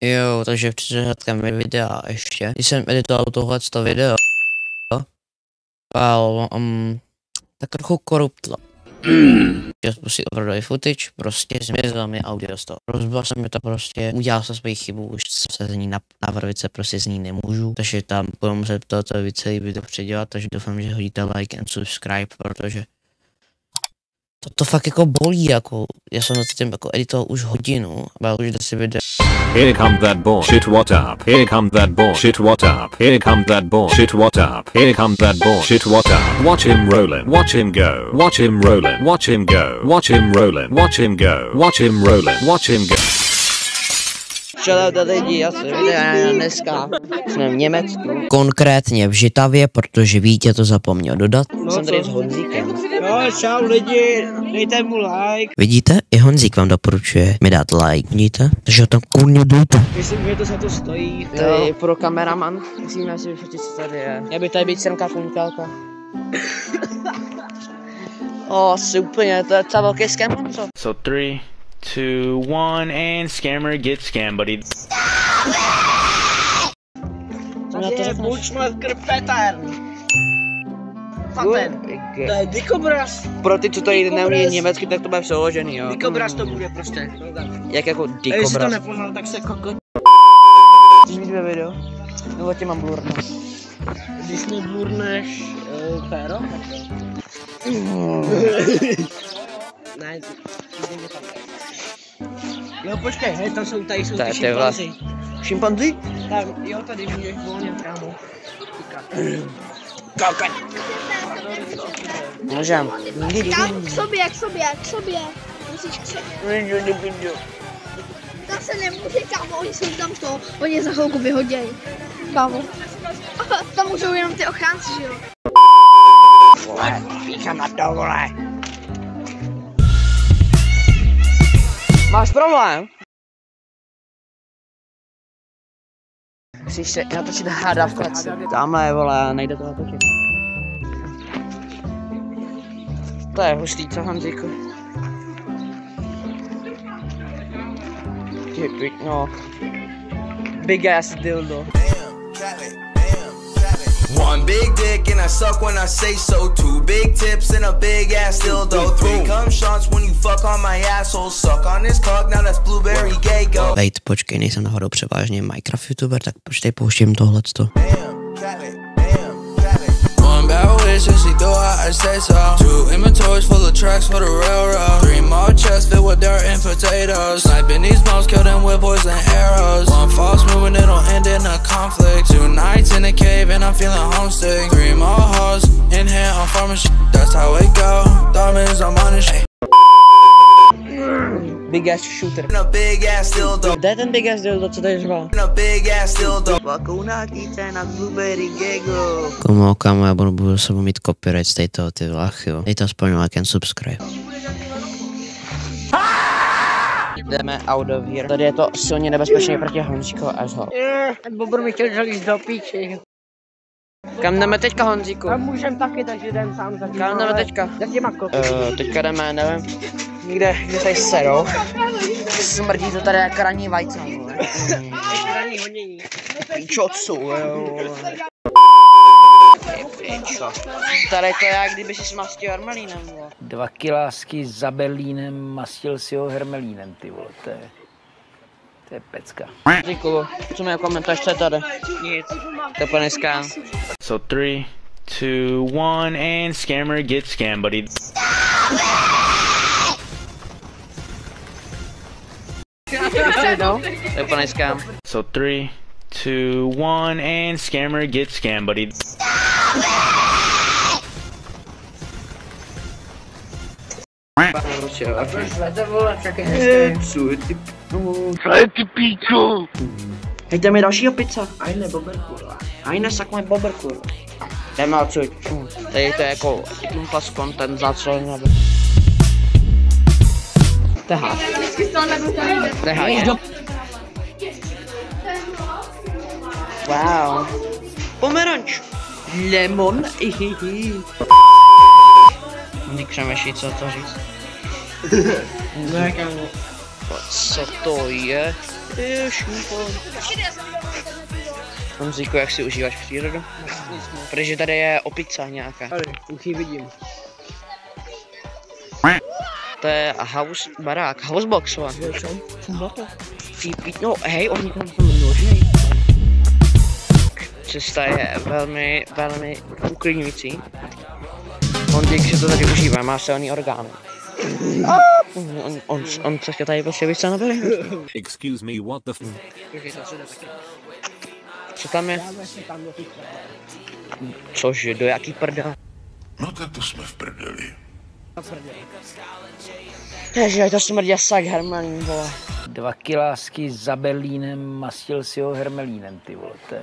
Jo, takže před řádkem videa ještě. Když jsem editoval tohleto video, tak trochu koruptlo. Chtěl spustit opravdový footage, prostě zmizel mi audio z toho. Rozbil jsem mi to prostě, udělal jsem svoji chybu, už se z ní navrvit se prostě z ní nemůžu. Takže tam budu muset toto celý video předělat, takže doufám, že hodíte like and subscribe, protože to fakt jako bolí, jako já jsem na tím jako editoval už hodinu, ale už si video. Here comes that bullshit, what up? Here comes that bullshit, what up? Here comes that bullshit, what up? Here comes that bullshit, what up? Watch him rollin', watch him go. Watch him rollin', watch him go. Watch him rollin', watch him go. Watch him rollin', watch him go. Čelada lidi, já se vidím dneska. Jsme v Německu. Konkrétně v Žitavě, protože Vítě to zapomněl dodat. Jsem tady s Honzíkem. Jo, čau lidi, dejte mu like. Vidíte? I Honzík vám doporučuje mi dát like, vidíte? Takže ho tam kurně dejte. Myslím, že to za to stojí. Tady pro kameraman. Musíme si vyfotit, co tady je. Já by tady být semka funkálka. Super, to je docela velký scam, co? So 3, 2, 1, and scammer gets scammed, buddy. Je Bushmaster pattern. Pattern. To je dikobraz. Pro ty, co tady neumí německy, tak to bude přeložený, jo. Dikobraz to bude prostě. Jak jako A jestli to dikobraz. nepoznal, tak se kokot. Chceš mít video? Nebo tě mám blurnout? Když mi blurneš péro? Ne, jo, počkej, hej, tam jsou, tady jsou ty šimpanzi. Šimpanzi? Tak, jo, tady můžeš volně, kámo. Můžem. Kam k sobě. Musíš k sobě. Tam se nemůže, kámo, oni jsou tam to, oni za chvilku vyhodějí. Kámo. Tam můžou jenom ty ochránci, že jo? Vole, píchám na to, vole. Máš problém? Musíš se natočit háda v kleci. Tamhle, vole, nejde to natočit. To je hustý, co, Honzíku? No. Big ass dildo. One big dick and I suck when I say so. Two big tips and a big ass dildo. Three cum shots when you fuck on my asshole. Suck on this cock, now that's blueberry gay go. Wait, počkej, nejsem náhodou převážně Minecraft youtuber, tak počkej, pouštím tohleto. One bad wish, she do I say so. Two inventories full of tracks for the railroad. Three more chests filled with dirt and potatoes. Sniping these moms, kill them with poison arrows. One false move and it'll end in a conflict. 2 nights in a cave and I'm feeling homesick. 3 more hoes in here on farming shit. That's how it go. Diamonds on money shit. Big ass shooter. A big ass dildo. Kde je ten big ass dildo, co tady řval? A big ass dildo. Vakunátíte na blueberry gego. Kámo, já budu se mít copyright z této ty vlachy, jo. Dejte aspoň like and subscribe. Jdeme out of here. Tady je to silně nebezpečné proti Honzíkovi až ho. Bobr mi chtěl žalít do píči. Kam jdeme teďka, Honzíku? A můžem taky, takže jdem sám za tím. Kam jdeme teďka? Za těma koty. Teďka jdeme, nevím. Někde tady serou. Smrdí to tady jako ranní vajce. Ranní hodění. Pičo, co, jo. Pičo. Tady to je, jak kdyby si mastil hermelínem, vole. 2 kilásky za Berlínem, mastil si ho hermelínem, ty vole, to je pecka. Díku, co mi komentář, co je tady? Nic. To je plný skán. So 3, 2, 1, and scammer gets scammed, buddy. To je plný skán. So 3, 2, 1, and scammer gets scammed, buddy. Co je ty píčo? Hejte mi dalšího pizza. Ajne bober kurva. Ajne sakme bober kurva. Jdeme odsud. Tady to je jako plus content za co nebo. Teha. Teha je. Wow. Pomeranč. Lemon. Nikdo přemýšlí, co to říct. Ne, kámo. Co to je? Honzíku, jak si užíváš přírodu? Protože tady je opica nějaká. Tady, už ji vidím. To je house, barák, housebox. No hej, oni tam jsou množí. Cesta je velmi uklidňující. Honzík si to tady užívá, má silný orgány. On se tady prostě víc nabili. Excuse me, what the f... Co tam je? Cože, do jaký prdel? No tak to jsme v prdeli. Ježiš, to smrdí sak hermelín, vole. 2 kilásky za Berlínem, mastil si ho hermelínem, ty vole, to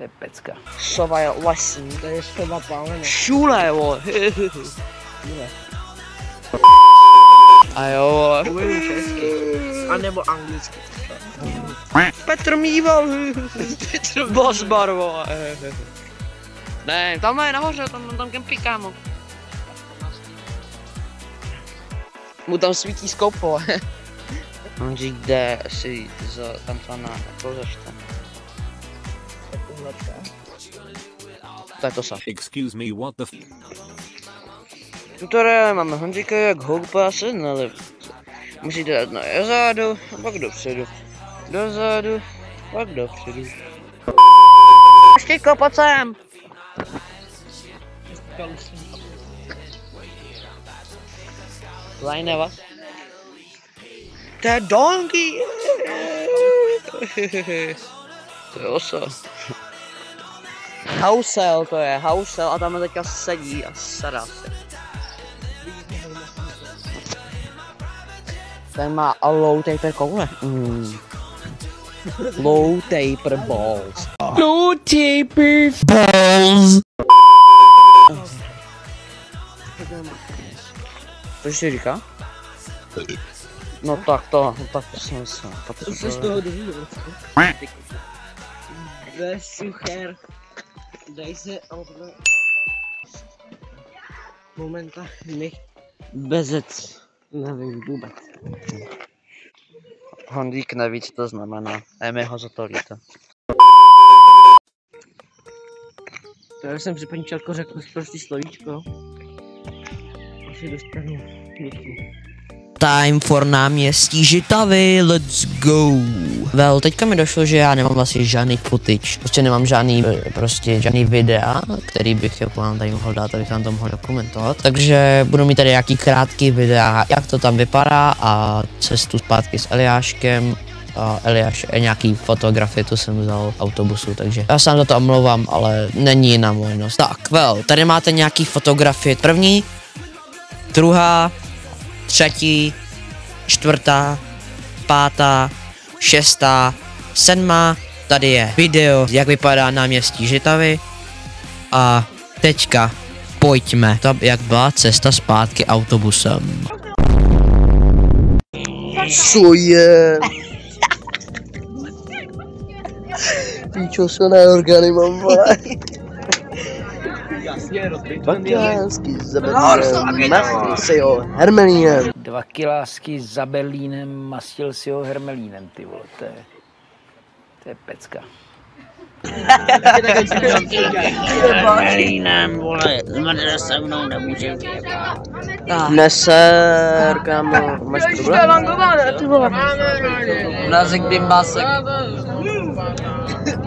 je pecka. Sova je lesní. To je sova pálená. Šule, vole. A jo, vole. Uvedu česky. A nebo anglicky. Petr Mýval. Bosbar, vole. Ne, tam je nahoře, tam kempí, kámo. Mu tam svítí skop, vole. On jde si tam na klozešte. To je to sa. Excuse me, what the f... Tutoriál máme Honzíka, jak houpa se nalevce. Musíte dát na dozadu, pak dopředu. Dozadu, pak dopředu. Ještě kopat sem! Lajneva. To je donkey! To je osa. Housel to je, housel a tam teďka sedí a sedá se. Ten má low taper koule. Low taper balls. Low taper balls. Proč si říká? No tak to jsem myslel. To se z toho dozví, Bez sucher. Daj se momenta nech bezec. Nevím vůbec. Honzík neví, co to znamená. A mi ho za to líto. Já jsem při paní Čelko řekl prostý slovíčko. Asi dostanu děti. Time for náměstí Žitavy, let's go. Well, teďka mi došlo, že já nemám vlastně žádný footage, prostě nemám žádný videa, který bych vám tady mohl dát, abych vám to mohl dokumentovat. Takže budu mít tady nějaký krátký videa, jak to tam vypadá a cestu zpátky s Eliáškem. Eliáš nějaký fotografie, to jsem vzal autobusu, takže já se za to omlouvám, ale není jiná možnost. Tak, well, tady máte nějaký fotografie, první, druhá, třetí, čtvrtá, pátá, šestá, sedmá, tady je video, jak vypadá náměstí Žitavy a teďka pojďme, tam jak byla cesta zpátky autobusem. Co je? Píčo, silné orgány mám, vole. Bakilásky za Berlínem, mastil si ho hermelínem. 2 kilásky za Berlínem, mastil si ho hermelínem, ty vole, to je pecka. Hermelínem, vole, zmrdě se mnou nemůže vyjebat. Neser, kámo, máš problém? Mrazek bimbásek.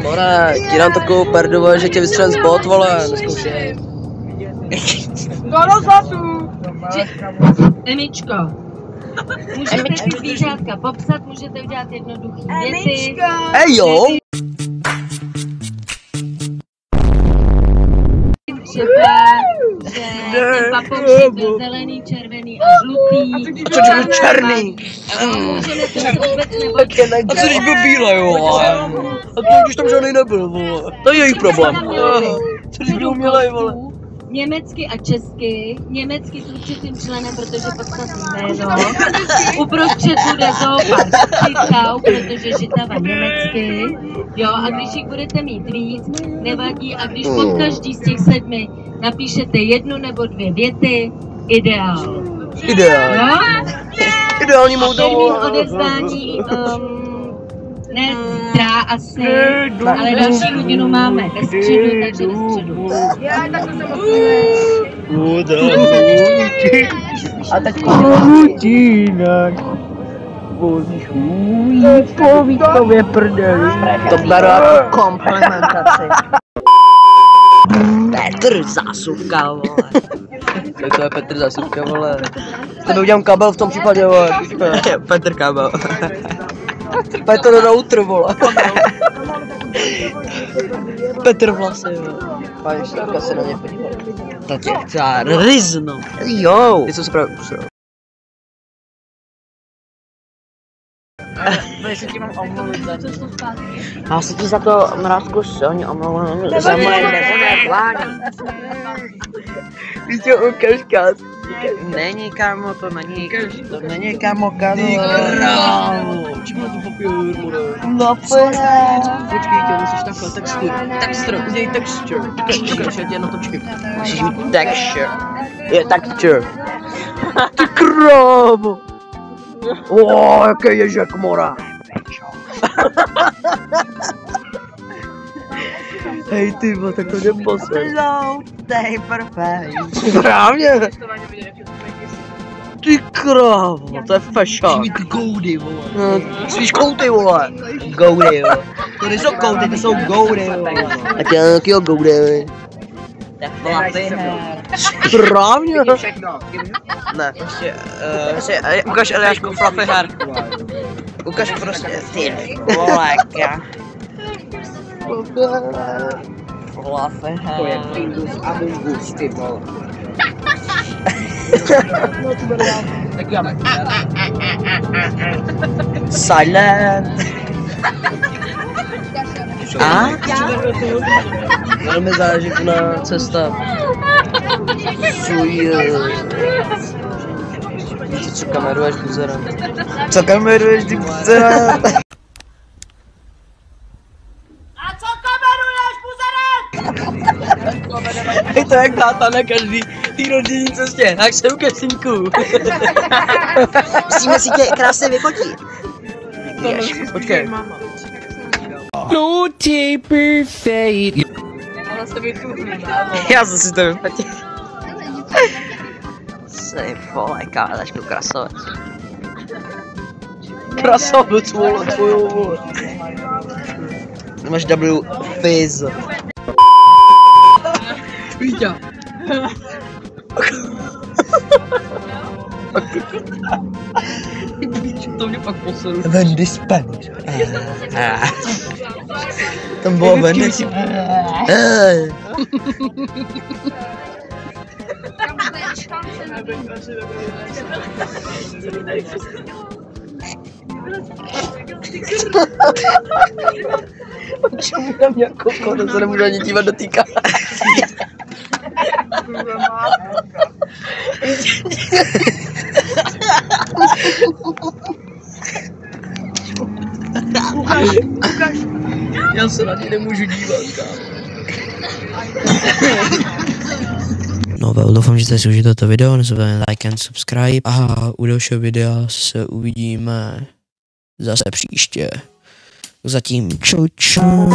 More, ti dám takovou perdu, vole, že tě vystřelím z bot, vole, neskoušej. Emičko, můžete ty zvířátka popsat, můžete udělat jednoduchý věty. Ej jo! Třeba, že ten papoušek byl zelený, červený a žlutý. A co když byl černý? Můžeme to vůbec nebo... A co když byl bílej, vole? A co když tam žádnej nebyl, vole? To je jejich problém. Co když byl umělej, vole? Německy a česky. Německy s určitým členem, protože podstatný jméno. Uprostřed bude zoopark Žitavy, protože Žitava německy. Jo, a když jich budete mít víc, nevadí. A když pod každý z těch 7 napíšete 1 nebo 2 věty, ideál. Ideál. Jo? Ideální moudou. Termín odevzdání, ne zítra asi, ale další hodinu máme ve středu, takže ve středu. A teď Vítkově prdeli. To beru jako komplementaci. Petr Zásuvka, vole. To je Petr Zásuvka, vole. Tebe udělám kabel v tom případě, vole. Petr kabel. Petr router, vole. Petr vlasy, vole. Pane, štěpka se na mě podíval. To tě chce rizno. Jo. Ty co se právě usral. Jestli ti mám omluvit za to. Já se ti za to, Mrázku, silně omlouvám za moje nevoné plány. Víš, ukažka. Není, kámo, to není. To není, kámo, kámo. Ty krávo. Čím to papír, more? No počkej, tě musíš takhle texture, udělej texture. Ukaž, já tě natočím. Musíš mít texture. Je texture. Ty krávo. Jaký ježek mora. Hej ty, tak to neposel. Dej perfekt. Správně. Ty krávo, to je fešák. Musíš mít ty goudy, vole. Musíš kouty, vole. Goudy, vole. To nejsou kouty, to jsou goudy, vole. A tě jakýho goudy, správně. Ne, prostě, ukaž Eliášku fluffy hair. Ukaž prostě, ty voléka. Fluffy hair. To je Findus Amungus, ty vole. Tak dáme. Silent. A? Velmi zážitná cesta. Co kameruješ, buzera? Co kameruješ, ty buzera? A co kameruješ, buzera? Je to jak táta na každý tý rodinní cestě. Tak se ukaž, synku. Musíme si tě krásně vyfotit. Počkej. No taper fade. Já jsem si to vyfotil. Jsi vole, kádačku krasovec. Krasovec, vole, tvojou vole. Máš W Fizz. Víťa. To mě pak poseru. Wendy Spanish. Tam bylo Wendy Spanish. Čemu tam nějakou kodu, se nemůžu ani dívat do té kamery. Ukaž. Já se na něj nemůžu dívat, kámo. No, doufám, že jste si užili toto video, nezapomeňte like and subscribe a u dalšího videa se uvidíme zase příště. Zatím čau čau.